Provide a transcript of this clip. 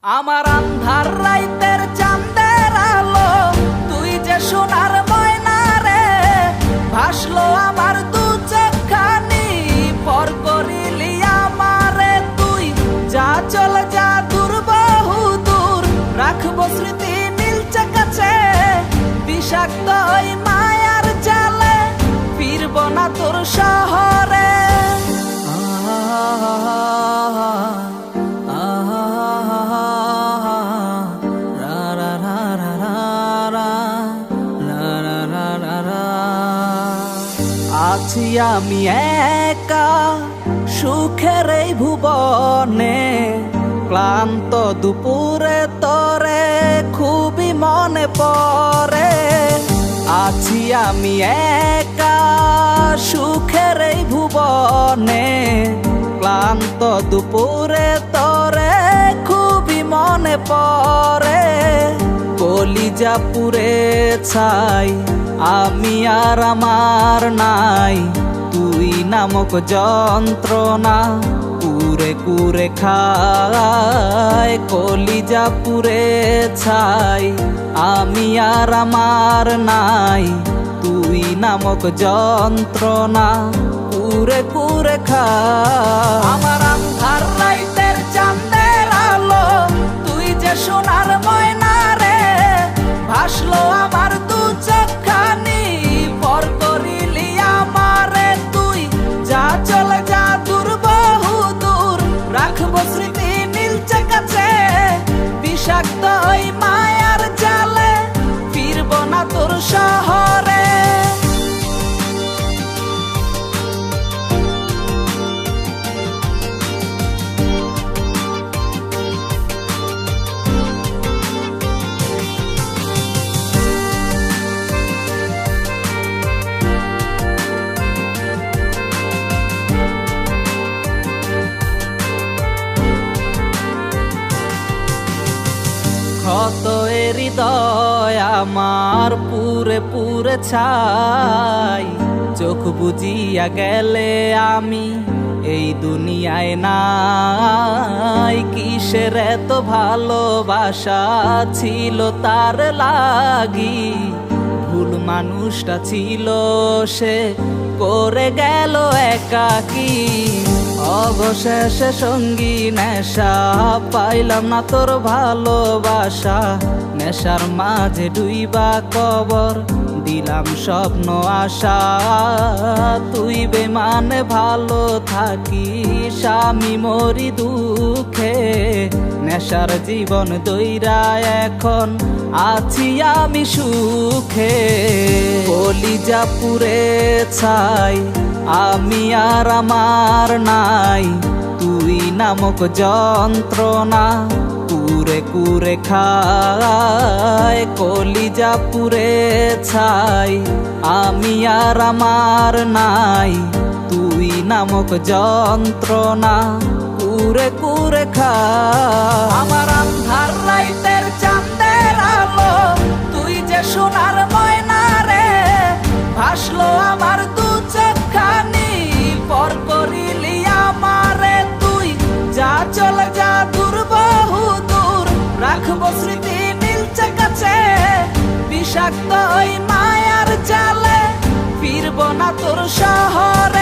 আমার আন্ধার রাইতের চাঁদের আলো, তুই যে সোনার ময়না রে, ভাসলো আমার দু চোখখানি, পর করিলি আমারে তুই। যা চলে যা দূর বহু দূর, রাখবো স্মৃতি নীলচে কাছে, বিষাক্ত ওই মায়ার জালে, ফিরব না তোর শহরে। আছি আমি একা সুখের এই ভুবনে, ক্লান্ত দুপুরে তরে খুবই মনে পড়ে। আছি আমি একা সুখের এই ভুবনে, ক্লান্ত দুপুরে তরে খুবই মনে পড়ে। কলিজা পুড়ে ছাই আমি আর আমার নাই, তুই নামক যন্ত্রণা কুরে কুরে খায়। কলিজা পুড়ে ছাই আমি আর আমার নাই, তুই নামক যন্ত্রণা কুরে কুরে খায়। আমার আন্ধার রাইতের চাঁদের আলো, তুই যে সোনার ময়না রে, ভাসলো আমার দু চোখখানি, পর করিলি আমারে তুই। যা চলে যা দূর বহু দূর, রাখবো স্মৃতি নীলচে কাছে, বিষাক্ত ওই মায়ার জালে, ফিরব না তোর শহরে। ক্ষত হৃদয় আমার পুরে পুরে ছাই, চোখ বুজিয়া গেলে আমি এই দুনিয়ায় নাই। কিসের এত ভালোবাসা ছিল তার লাগি, ভুল মানুষটা ছিল সে, করে গেল একাকী। অবশেষে সঙ্গী নেশা, পাইলাম না তোর ভালোবাসা, নেশার মাঝে ডুইবা কবর দিলাম স্বপ্ন আশা। তুই বেমানে ভালো থাকিস, আমি মরি দুঃখে, নেশার জীবন দইরা এখন আছি আমি সুখে। কলিজা পুড়ে ছাই আমি আর আমার নাই, তুই নামক যন্ত্রণা কুরে কুরে খায়। কলিজা পুড়ে ছাই আমি আর আমার নাই, তুই নামক যন্ত্রণা কুরে কুরে খায়। আমার আন্ধার রাইতের চাঁদের আলো, তুই যে সোনার ময়না রে, ভাসলো আমার দু চোখখানি, পর করিলি আমারে তুই। যা চলে যা দূর বহু দূর, রাখবো স্মৃতি নীলচে কাছে, বিষাক্ত ওই মায়ার জালে, ফিরব না তোর শহর।